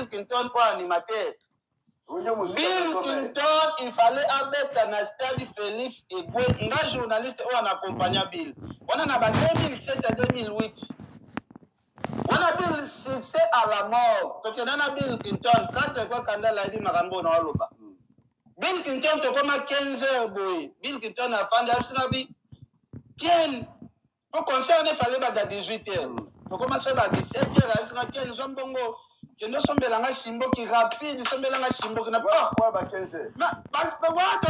Bill Clinton pour animateur. Bill Clinton, il fallait abattre dans stade Félix et un journaliste où on accompagne Bill. On en a 2007 à 2008. On a Bill succès à la mort. Donc on a Bill Clinton, quand quoi Kandala a dit Marambo dans l'Oba. Bill Clinton, tu comme à 15 heures, boy. Bill Clinton a fait d'Absinabi. Ken, pour concerner, il fallait à 18 heures. Tu commences à 17 heures, Ken, nous sommes bongo. Que nous sommes là, Simbo qui rapide, nous sommes là, Simbo qui n'a pas. Pourquoi 15 heures? Parce que moi, tu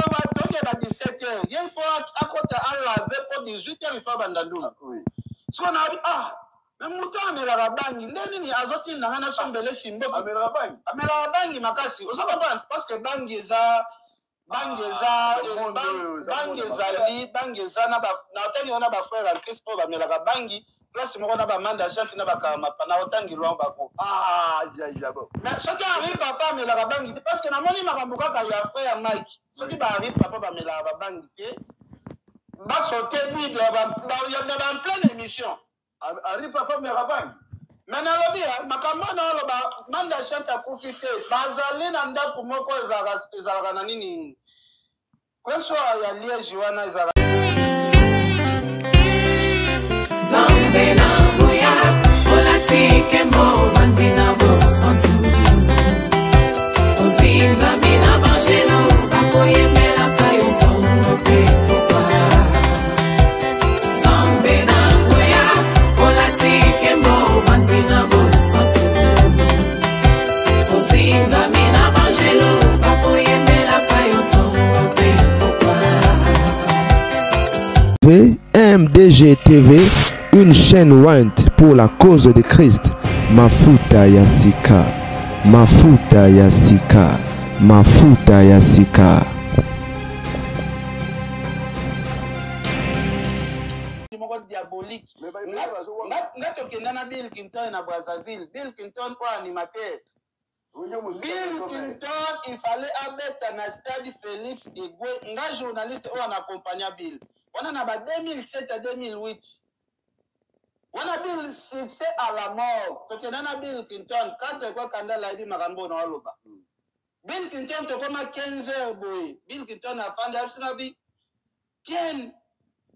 vas 17 heures. Il faut à côté à laver pour 18 heures, il faut abandonner. Oui. Si on a dit, mais mouton, mais la bangi, n'est-ce pas, azoti, n'a rien à sombrer Simbo. Mais la bangi, ma casse. Vous savez pas, parce que bangi, ça. Bangeza, na otani ona ba frère en Christ pour ba melaka bangi, place moko na ba manda chante na ba kama na otangi lwa bako. Bon. Mais ce qui arrive papa melaka bangi parce que na moni makambo kaka ya frère Mike. Ce qui va arrive papa ba melaka bangi te. Ba sauter bible ba en pleine émission. Arrive papa melaka bangi. Maintenant lobi makambo na loba manda chante akufite bazali na ndako moko ezalaka na nini kweso ya Liège wana ezalaka Zambe na buya olatike mo bandina bo santu Ozinga mina bangelo bakoye mela kayo tongo pe Zambe na buya olatike mo bandina bo santu Ozinga mina bangelo bakoye mela kayo tongo pe MDG TV, une chaîne Wint pour la cause de Christ. Mafuta Yasika, Mafuta Yasika, Mafuta Yasika. Diabolique. Bill Clinton na Brazzaville. Bill Clinton pour animateur. Bill Clinton, il fallait abattre dans stade Félix et un journaliste où on accompagne Bill. On en a 2007 à 2008. On a Bill succès à la mort. Donc on a Bill Clinton, quand quoi Kandala a dit Marambo dans l'Oba. Bill Clinton, tu comme à 15 heures, boy. Bill Clinton a fait d'Absinabi. Ken,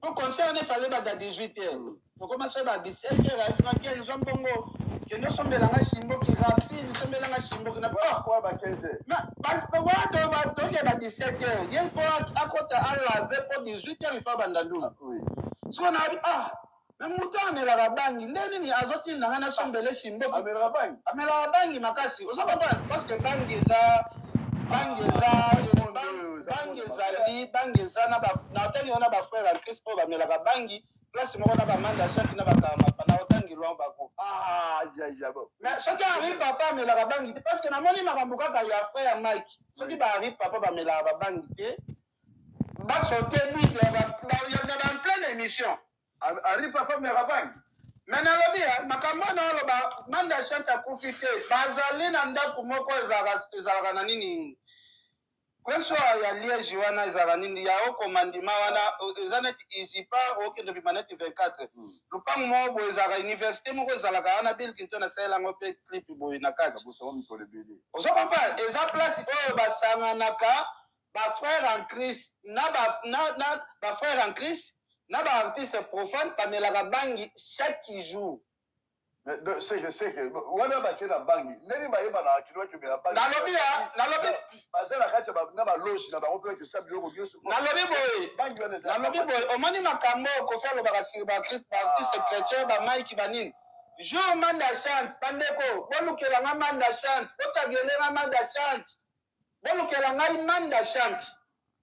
pour concerner, il fallait à 18 heures. Tu commences à 17 heures, Ken, nous sommes bongo. Que nous sommes là, Simbo qui rapide, nous sommes là, Simbo qui n'a pas. Pourquoi 15 heures? Mais parce que moi, tu vas à 17 heures. Il faut à côté à laver pour 18 heures, il faut abandonner. Oui. Si on a dit, mais mouton, mais la bangi, n'est-ce pas, azoti, n'a rien à sombrer Simbo. Mais la bangi, ma casse. Vous savez pas, parce que bangi, na otani ona ba frère en Christ pour ba melaka bangi. Place moko na ba manda chante na ba kama na otangi lwa bako. Bon. Mais ce qui arrive papa me la bangi parce que na moni makambo kaka ya frère Mike. Ce qui va arrive papa ba me la bangi te. Ba sauter lui en pleine émission. Arrive papa me la bangi. Maintenant lobi makambo na loba manda chante akufite bazali na ndako moko ezalaka na nini kweso ya Liège wana ezalaka nini ya okomandima wana ezaneti isipa okende bimaneti 24 lupango moko boye ezalaka université moko ezalaka wana Bill Clinton asayelango mpe clip boye na kati ozokompa eza place oyo basanganaka bafrère en Christ bafrère en Christ na baartiste profane bamelaka bangi chaque jour. Je sais que wana bakena bangi neni bayeba na kilo ke bela bangi nalobi bazela kati na ba loge na ba opera que ça biloko bioso nalobi boy omani makambo ko faire le bakasi ba Christ ba artiste chrétien ba Mike banini jour manda chante bandeko bolukela nga manda chante botagelela manda chante bolukela ngai manda chante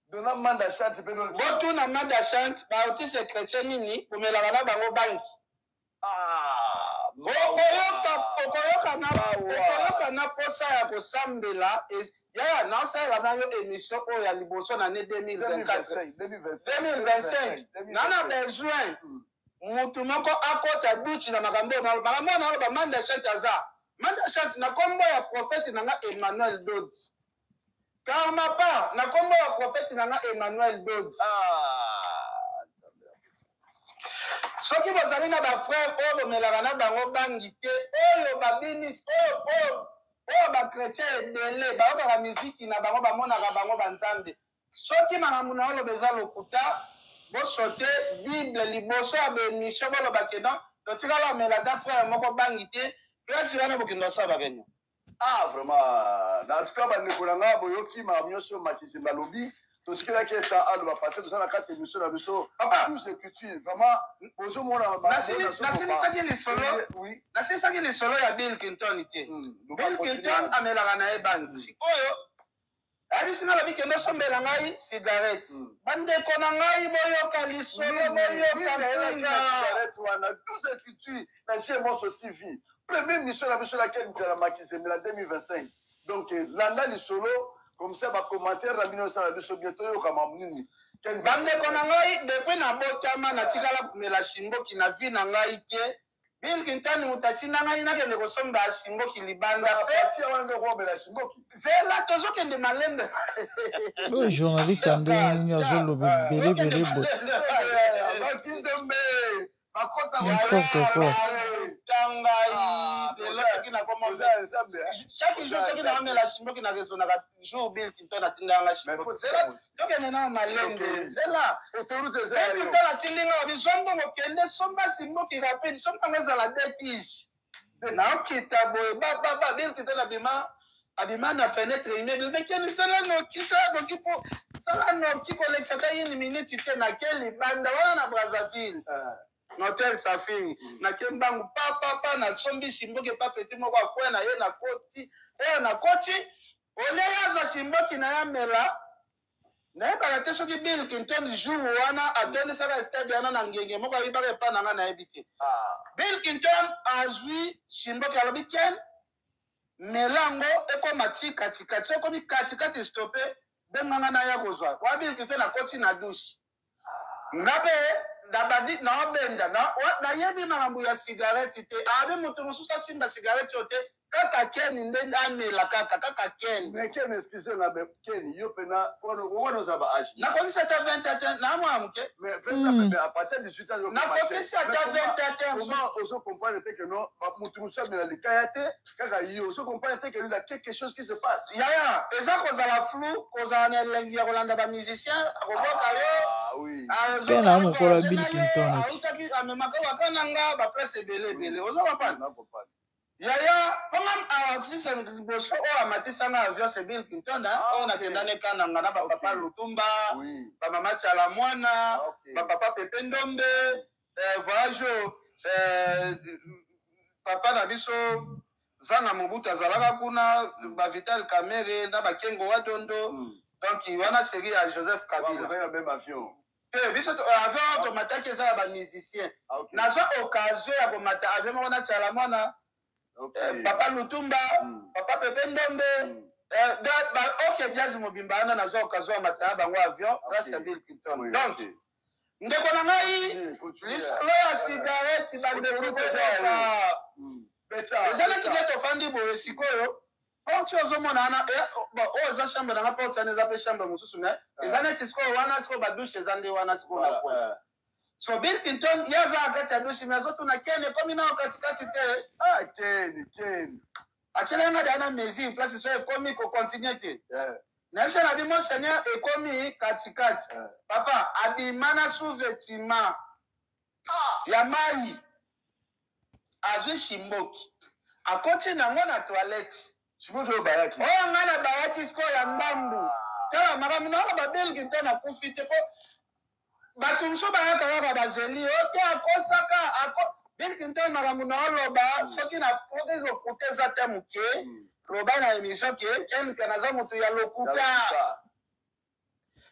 dona manda chante pedo botu na manda chante ba artiste chrétien nini komelaka na bango bangi okoyoka na posa ya kosambela yaya naosala na yo émission oyo ya liboso na ne 2025 nana besoin mutu moko akota duchi na makambo na ba manda chante aza manda chante na kombo ya prophète na nga Emmanuel Dodds karma pa na kombo ya prophète na nga Emmanuel Dodds soki bozali na bafrère oyo bomelaka na bango bangi te oyo babini oyo oyo bakretien ebele bayokaka miziki na bango bamonaka bango banzambe soki makambo na oloba eza lokuta bosote bible liboso ya bemission bolobake don totikala omela da frère moko bangi te place wana bokende osala bakenya. Ah, vraiment. En tout cas, bandeko na nga boyoki makambo nyonso Makisi balobi totikelaki ete aloba passé tozala na kati ya émission na biso tous écriture vraiment bozomona nasilisaki lisolo ya Bill Clinton te. Bill Clinton amelaka na ye bangi sikoyo abisinga lobi kende osombela ngai cigarette bandeko na ngai boyoka lisolo cigarette wana tous écriture na chez Moso TV première mission na biso laquelle nous allons Makisi en 2025 donc landa lisolo comme ça ba commentaire na bino sala biso bientôt yoka mamnini bandeko na ngai depuis na botama na tikala kumela shimboki na vi na ngai te Bill Clinton mutatina ngai nakende kosomba shimboki libanda pe wana ndio kuomela shimboki zela tozokende malembe le journaliste andeni azolobe belebele bo n'importe quoi. Chaque jour, ce qui n'a pas la chimie qui n'a raison, jour Bill Clinton a tenu la chimie. C'est là, donc il y a un malin. C'est là. Bill Clinton a tenu la chimie. Sommes donc kende somba simbo qui rappelle, sommes pas dans la détige. Na kita boy, baba Bill Clinton abima na fenêtre immeuble, mais quel c'est là no qui ça donc il faut ça là no qui collecte ça une minute c'était na quelle bande wana na Brazzaville. Notel sa fille na kembangu papa na sombi simboke papa petit moko akwe na ye na koti ole yaza simboki na yamela na ye kala te soki Bill Clinton jour wana atoni saka stade wana na ngenge moko ayibaka epa na nga na yebi te Bill Clinton azwi simboki alobi ken melango ekoma ti katikati ekomi katikati stope benganga na ya kozwa wa Bill Clinton akoti na douche ngabe dabadi na obenda na yebi makambo ya cigarette te abe moto mosusu asimba cigarette ote kaka Ken nde amela kaka Ken mais Ken excuse na Ken yo pena ono za ba âge na ko seta 21 na mwamuke mais mais à partir de 18 ans na ko seta 21 comment oso comprendre que non moto mosusu amela likayate kaka yo oso comprendre que il y a quelque chose qui se passe ya eza kozala flou kozala na elengi ya kolanda ba musicien akoboka yo oui Ken amokola Bill Clinton ati amemaka wakananga ba place ebele ozo kapana yaya comment artiste liboso oyo amatisanga avion c'est Bill Clinton oyo nakendane kananga na bapapa Lutumba bamama Tiala Mwana bapapa Pepe Ndombe voyage papa na biso Zanga Mobutu azalaka kuna bavital Kamere na bakengo wa dondo donc wana série ya Joseph Kabila même avion biso avion tomataki eza ya bamusicien nazwa occasion ya komata avion moko na Tiala Mwana papa Lutumba papa Pepe Ndombe ok jazz mobimba wana nazwa occasion ya mata bango avion grâce à Bill Clinton donc ndeko na ngai lisolo ya cigarette bandeko kozoka eza neti nde tofandi boye sikoyo porte ozomona wana oyo eza chambre nanga porte wana eza mpe chambre mosusu me eza neti sikoyo wana sikoyo badushe eza nde wana sikoyo na kwe so Bill Clinton ye aza na kati ya dushe me azotuna Ken ekomi nao katikati te Ken atielanga de ana mesure place so ekomi kocontinue te nayebi na bimo seigneur ekomi katikati papa abima na sous-vêtiment ya mai azwi shimboki akoti nango na toilette oyo bayaki oyo nga na bayaki sikoyo ya mbambu tala makambo naona ba Bill Clinton akufi te po bato mosusu bayaka kaka bazeli ote akosaka Bill Clinton makambo na oloba soki nakoki lokuta eza te moke loba na émission ke Ken naza moto ya lokuta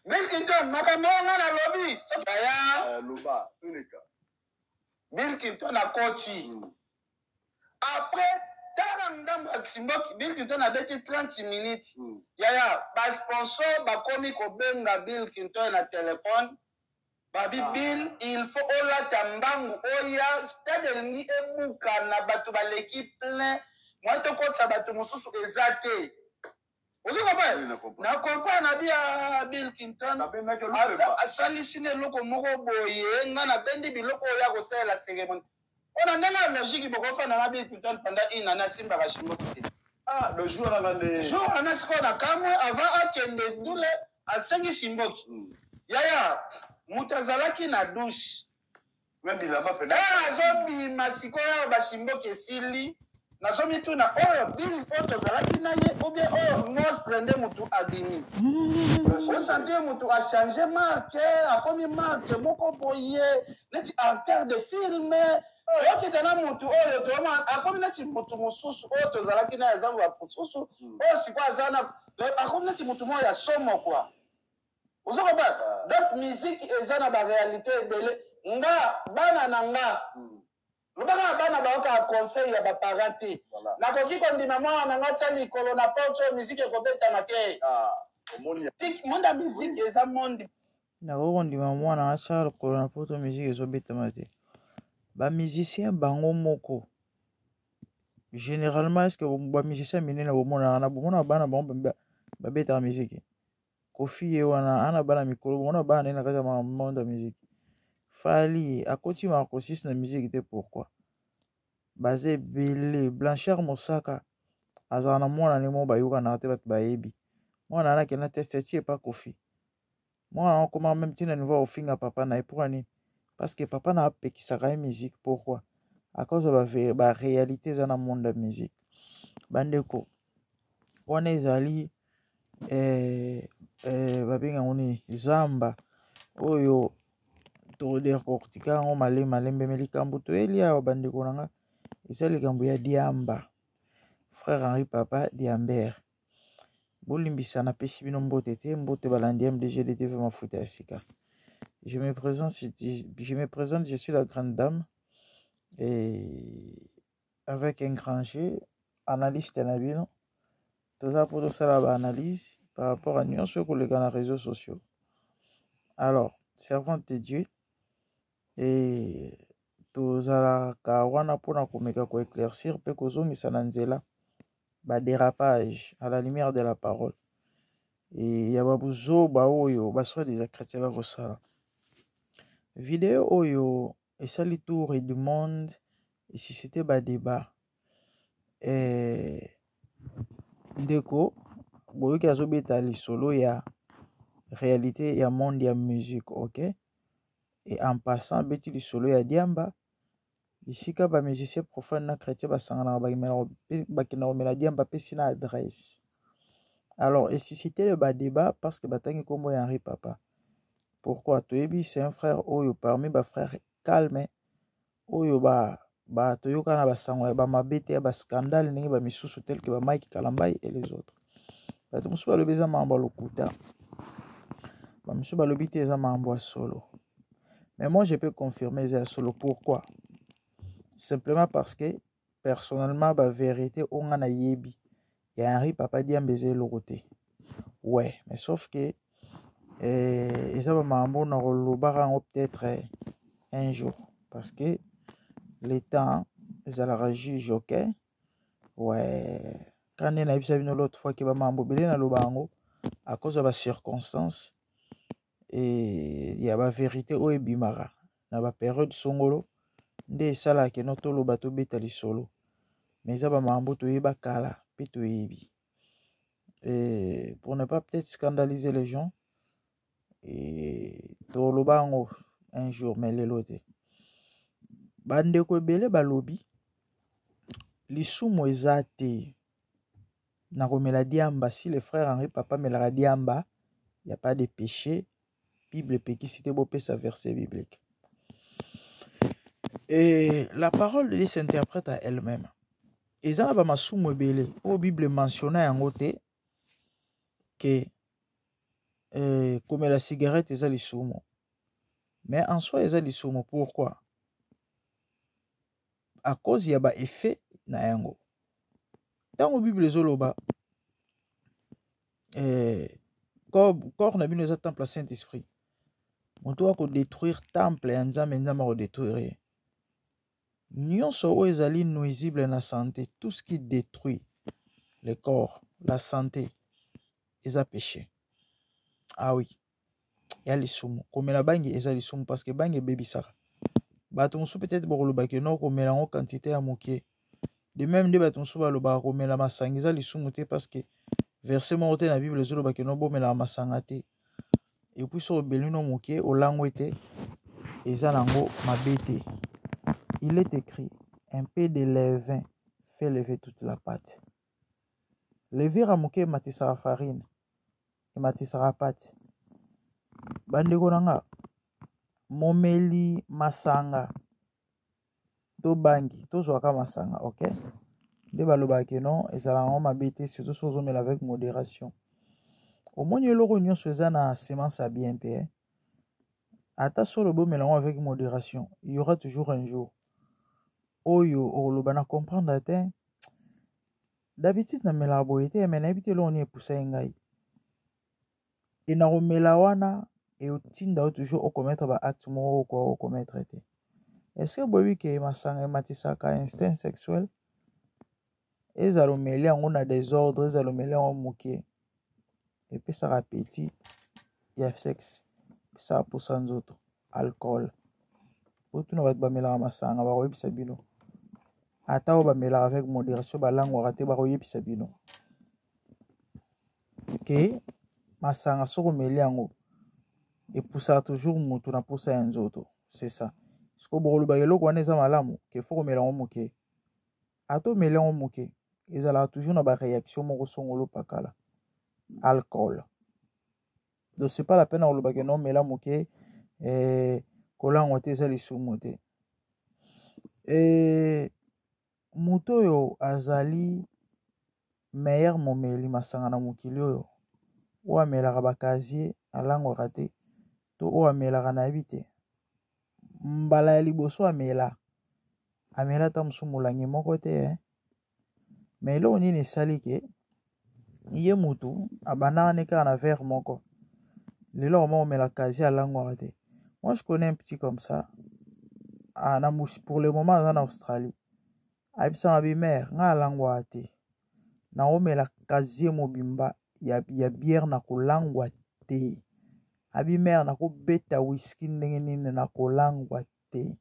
Bill Clinton makambo oyo nga nalobi soki aya loba Bill Clinton akoti après tala ndambo ya Simboki Bill Clinton abeti 30 minutes yaya basponsor bakomi kobenga Bill Clinton na telefone babi Bill il faut olata mbangu oya stade elingi ebuka na bato baleki plein moi tokotisa bato mosusu eza te ozokopa na comprendre na bia Bill Clinton asalisi na eloko moko boye nga na bendi biloko oyo ya kosalela cérémonie ona ndenge ya logique bokofanda na Bill Clinton pendant une année asimbaka shimboki te Ah, le jour à la jour wana sikoyo na kamwe avant akende ndule asengisi mboki yaya moto azalaki na douche même bilamba pena azobima sikoyo basimboki esili nazomituna oyo bili oyo tozalaki na ye obie oyo monstre nde motu abimi osante motu achange marke akomi marke moko boye neti acteur de filme oyokita na motu oyo toma akomi neti motu mosusu oyo tozalaki na ezango bamosusu oyo sikoyo aza na akomi neti motu moko ya somo kwa ozokoba donc musique eza na baréalité ebele nga bana na nga lobaka bana baoka conseil ya baparent te nakoki kondima mwana na nga tia likolo na porte oyo musike ekobetama te monde musique eza monde nakoki kondima mwana nga tia likolo na porte oyo musike ezobetama te bamusicien bango moko généralement estce bamusicien minene bomona bana bango babetaka musike kofi ye wana ana bana mikolo bomona bana nde na kati ya monde ya musike Fali akoti Marco 6 na musique te pourquoi baze belé Blanchard Mosaka azana mwana ne mo bayuka na te bat bayebi mwana na kena test tie pas kofi moi comment même tina niveau ofinga papa na pour ani parce que papa na apekisa ka musique pourquoi à cause de ba réalité za na monde de musique bandeko wana ezali babenga ngoni zamba oyo to décortiquer ngo malembe likambo to elia bandeko nanga eza likambo ya Diamba frère Henri Papa Diambert bolimbisa na pesi bino mbote te mbote balandi MDG de TV Mafuta ya Sika. Je me présente, je suis la grande dame et avec un grand G analyste na bino toza pour ça la analyse par rapport à nuance sur les réseaux sociaux. Alors servante de Dieu et tozalaka wana mpona komeka koéclaircir mpe kozongisa na nzela badérapage à la lumière de la parole et ya babuzoba oyo basoi des chrétiens bakosala video oyo esali tour du monde esuscité badébat ndeko boyoki azobeta lisolo ya réalité ya monde ya musique ok et en passant beti lisolo ya Diamba bisika ba musicien profane na chrétien basangana bakina komela Diamba pesi na adresse. Alors et susciter le débat parce que batangi kombo ya Henri Papa. Pourquoi toyebi c'est un frère oyo parmi ba frères calme oyo ba toyoka na basango ya ba mabete ya ba scandale ndenge ba misusu tel que ba Mike Kalambai et les autres. Bato musu balobi eza mambo lokuta ba musu balobi te eza mambo solo. Mais moi je peux confirmer eza solo. Pourquoi? Simplement parce que personnellement la vérité on a yebi ya Henri Papa Diamba le côté ouais mais sauf que ça va mambo na lobara peut-être un jour parce que les temps ça la juge ok ouais quand on a vu ça l'autre fois que ba mambo belé na lobango à cause de la circonstance et il y a la vérité o ebimara na ba période songolo nde esalaka no toloba tobeta lisolo mais eza bamambo toyeba kala mpe toyebi et pour ne pas peut-être scandaliser les gens et toloba yango un jour mais lelo te bandeko ebele balobi lisumu eza te na komela Diamba si le frère Henri Papa melaka Diamba il n'y a pas de péché Bible pekisi te bopesa verset biblique. Et la parole de Dieu s'interprète à elle-même. Et ça va masumu ebele. Au Bible mentionne yango te que comme la cigarette eza lisumu. Mais en soi eza lisumu. Pourquoi? À cause ya ba effet na yango. Dans la Bible ezoloba corps na bino eza temple Saint-Esprit. Moto ako détruire temple ya Nzambe Nzambe ko détruire. Nyonso oyo ezali nuisible na santé, tout ce qui détruit le corps, la santé, eza péché. Ah oui, il y a lisumu. Komela bangi eza lisumu parce que bangi bebisaka. Bato musu peut-être bokoloba ke no komela ngo quantité ya mokie. de même nde bato mosusu balobaka komela masanga eza lisumu te parce que verset moko te na bible ezolobaki no bomelaka masanga te epuis so obeli no moke olangwe te eza nango mabe te. Il est écrit un peu de levain fait lever toute la pâte. Levira moke ematisaka farine ematisaka pâte. Bandeko na nga momeli masanga to bangi tozwaka masanga ok nde balobaki non ezalaka ngo mabe te surtout so ozomela avec modération. Omoni eloko nyonso eza na semence ya bien te ata solo bomela ngo avec modération il y aura toujours un jour oyo oloba na comprendre te d'habitude namelaka boye te me nayebi te eloko nini epusa ye ngai e na komela wana eotinda o toujours okommettre baacte moko okoka okommettre te. Est-ce que boyebi ke masanga ematisaka instinct sexuel ezala omeli yango na désordre ezala omeli yango moke epesaka appétit ya sexe epesaka posa nzoto alcool otuna bato bamelaka masanga bakoyebisa bino ata oyo bamelaka avec modération balangwaka te bakoyebisa bino ke masanga soko omeli yango epusaka toujours motu na posa ya nzoto. C'est ça siko bokoloba eloko wana eza malamu ke fo komela yango moke ata omeli yango moke ezalaka toujours na baréaction moko songolo pakala alcool. Donc c'est pas la peine akoloba ke non mela moke kolangwa te eza lisumu te. Moto oyo azali meilleur momeli masanga na mokili oyo oyo amelaka bakazier alangwaka te to oyo amelaka nayebi te mbala ya liboso amela ata mosu molangi moko te me eloko nini esali ke ye mutu abandaka ne kaka na verre moko lelo akoma komela kazier alangwaka te. Moi je connais un petit comme ça pour le moment aza na Australie ayebisaka bimere nga alangwaka te na omela kazier mobimba ya bière na kolangwa te abimere na kobeta whisky ndenge nini na kolangwa te.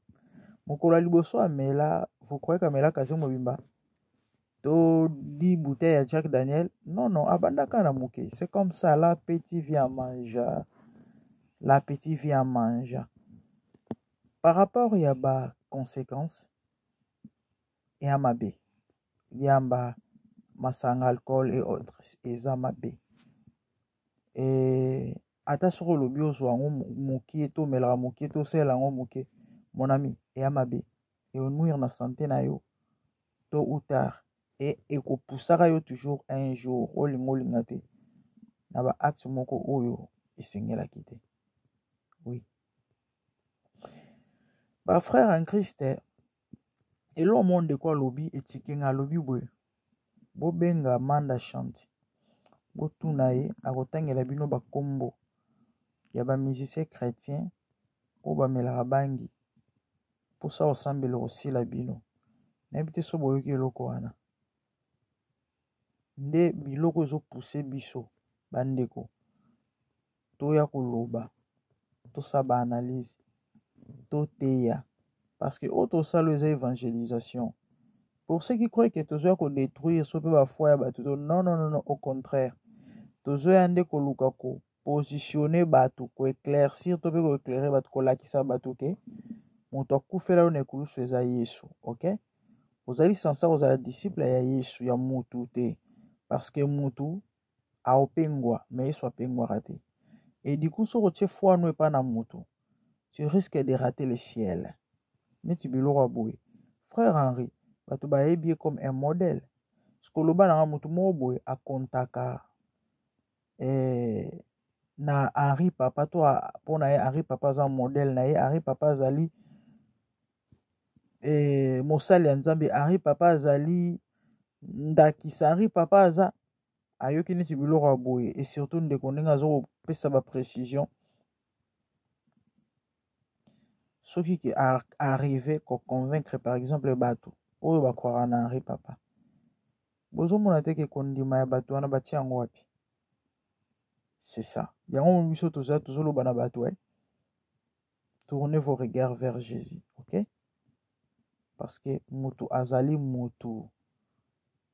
Mokolo ya liboso amela vous croyez kamela kazier mobimba to 10 bouteilles ya Jack Daniel non abandaka na moke. C'est comme ça l'appétit vient manger l'appétit vient manger. Par rapport ya ba conséquences ya mabe yamba masanga alcool et autres eza mabe ata soko olobi ozwa yango mokie to omelaka mokie to osala yango mokie mon ami eya mabe eonuire na santé na yo tôt ou tard ekopusaka yo toujours un jour olinga te na baacte moko oyo esengelaki te. Oui bafrère en Christ elo monde kwa lobi etikenga alobi boye bobenga Manda Chante botuna ye akotangela bino bakombo ya bamusicien chrétien oyo bamelaka bangi mposa osambela kosila bino. Nayebi te so boyoki eloko wana nde biloko ezopuse biso bandeko toya koloba tosala baanalyse toteya parce que oyo tosala eza évangélisation. Pour ceux qui croient que tozoya kodétruire so mpe bafoi ya bato to non au contraire tozoya nde koluka kopositionne bato koéclaircir to mpe koéclaire bato kolakisa bato ke moto akufela yo na ekulusu eza Yesu. Ok ozali sansa kozala disciple ya Yesu ya mutu te parce que mutu aopengwa me Yesu apengwaka te et du coup soko tie foi no epa na mutu tu risques de rater le ciel neti biloko boye. Frère Henri bato bayebi ye comme un modèle sikoloba nanga mutu moko boye akontaka na Henri Papa to mpona ye Henri Papa aza modèle na ye Henri Papa azali mosali ya Nzambe Henri Papa azali ndakisa Henri Papa aza ayoki neti biloko ya boye et surtout ndeko ndenge azokopesa baprécision soki ke arrive koconvaincre par exemple bato oyo bakwaka na Henri Papa bozomona te ke kondima ya bato wana batia yango wapi. C'est ça yango biso tozoloba na bato tournez vos regards vers Jésus. Ok parce que mutu azali mutu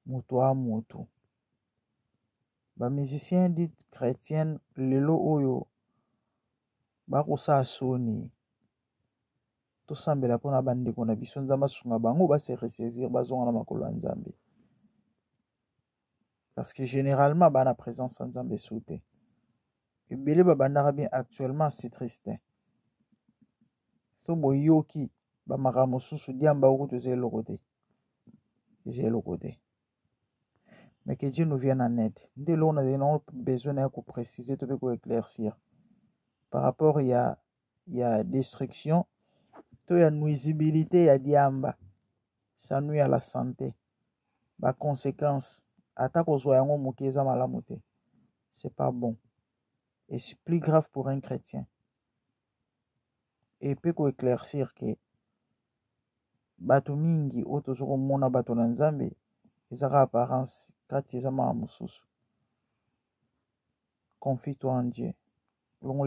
moto a moto. Ba musicien dit chrétien lelo oyo bakosa soni tosambela mpona bandeko na biso nzambe asunga bango base ressaisir bazonga na makolo ya nzambe. Parce que généralement bana présence ya nzambe su te. Ebele babandaka bien actuellement c'est triste. So boyoki bamakambo mosusu diamba okutu eza eloko te. Eza eloko te. Mais que Dieu nous vienne en aide. Dès lors, on a besoin de préciser, de éclaircir. Par rapport, il y a destruction, il y a nuisibilité, il y a diamba. Ça nuit à la santé. Par conséquence, attaque aux oignons moukeza malamoute. C'est pas bon. Et c'est plus grave pour un chrétien. Et peut éclaircir que bato mingi otozoko mona bato na nzambe ezaka apparence kati ezama mususu. Confie-toi en Dieu. Quant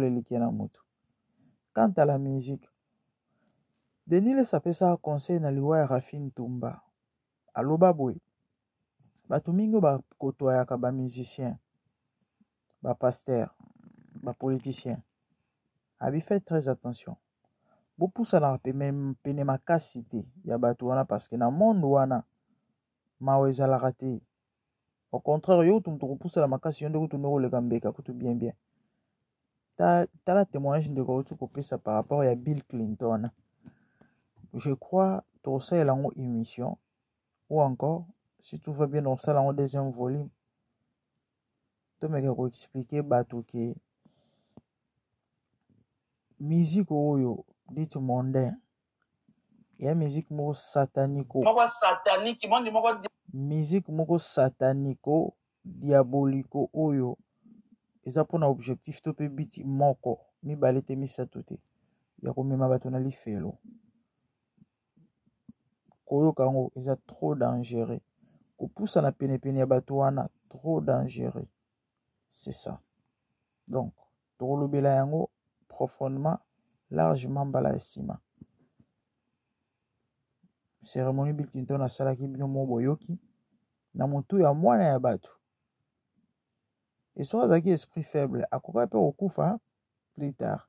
à la musique, Denis le sapé ça conseil na liwa ya Rafine Tumba. Aloba boy. Bato mingi ba kotoyaka ba musicien, ba pasteur, ba politicien. Abi fait très attention. Bo poussa na pene makasi te ya bato wana parce que na monde wana mawe ezalaka te. Au contraire, yo tum to poussa la makasi yonde kutu no le gambeka kutu bien bien. T'as la témoignage de Gautu Kopesa par rapport à Bill Clinton. Je crois que ça est une émission. Ou encore, si tout va bien, on ça un deuxième volume. Tu m'as expliqué que musique oyo dit mondain. Il y a musique moko satanico. Musique moko satanico, diabolico oyo. Eza pona objectif to pe biti moko mi balete misato te ya komema bato na lifelo koyoka ngo eza trop dangereux kopusa na pene ya bato wana trop dangereux. C'est ça. Donc tolobela yango profondément largement bala esima. Cérémonie Bill Clinton asalaki bino mo boyoki na motu ya mwana ya bato. Et soit azaki esprit faible, akoka pe okufa plus tard.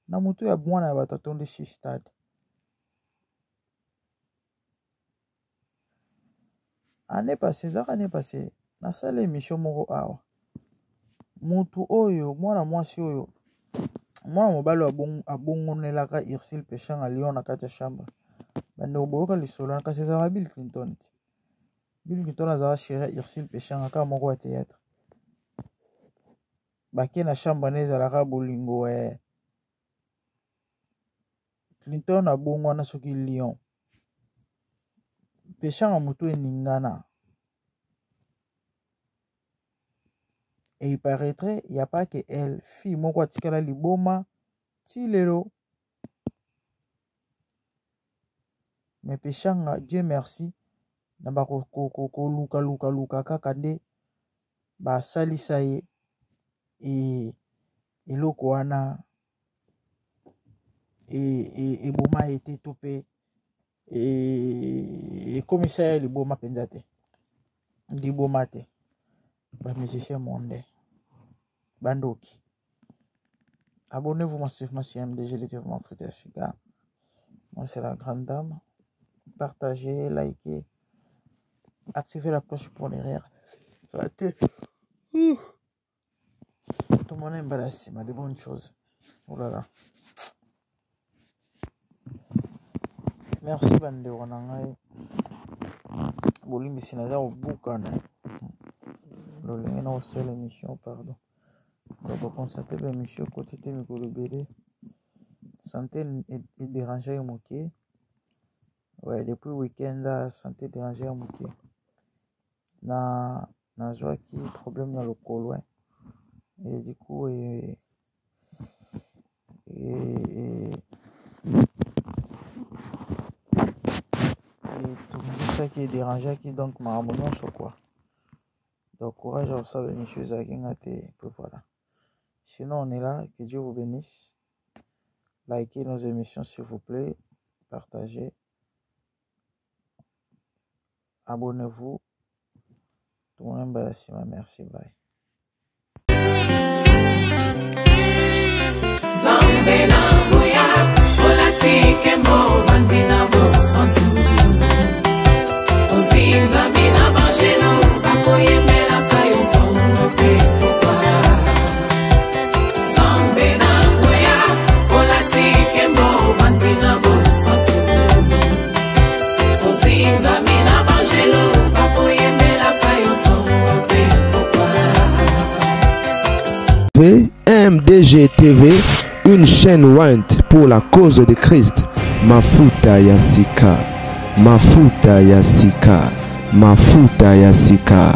Na mutu ya mwana ya bato atonde si stade. Année passée, na sala émission moko awa. Mutu oyo, mwana mwasi oyo, mwana mobali abongonelaka Ursule Péchang à Lyon na kati ya chambre. Bande oboyoka lisolo na kasi ezala Bill Clinton. Bill Clinton azala chéri Ursule Péchang aka moko ya théâtre. Bake na chambre ne ezalaka bolingo Clinton abongwana soki Lyon. Péchang mutu eningana. Et il paraîtrait, il n'y a pas que elle, fille moko atikala liboma, ti lelo. Mais Péchang, Dieu merci, na ba ko luka kaka nde ba salisa ye et eloko wana et boma été topé et commissaire liboma penza te. Liboma te. Ba musicien monde. Bandoki. Abonnez-vous massivement si MDG l'été vous m'enfrutez à cigare. Moi c'est la grande dame. Partagez, likez, activez la cloche pour les rires. Tout le monde aime balasser, mais des bonnes choses. Oh là là. Merci bande wanangai. Bolimbi sinaza obukana. Lolenge na osel émission, pardon. Donc constater l'émission côté mikolo bele. Santé est dérangée à moquer. Ouais, depuis le week-end, la santé dérangée à moquer. Na joie qui problème dans le col, et du coup tout ça qui est dérangé qui donc m'a amené sur quoi. Donc courage à ça les messieurs Zagingate, et puis voilà. Sinon on est là, que Dieu vous bénisse. Likez nos émissions s'il vous plaît, partagez, abonnez-vous. Tumwomba nasema merci bye. Zambe na nguya olatike mo vanzina bosantu ozinga mina bajeno bakoyemela kayotongo pe popa Zambe na nguya olatike mo vanzina bosantu ozinga mina bajeno bakoyemela kayotongo pe popa MDG TV, une chaîne Went pour la cause de Christ. Mafuta ya Sika, Mafuta ya Sika, Mafuta ya Sika.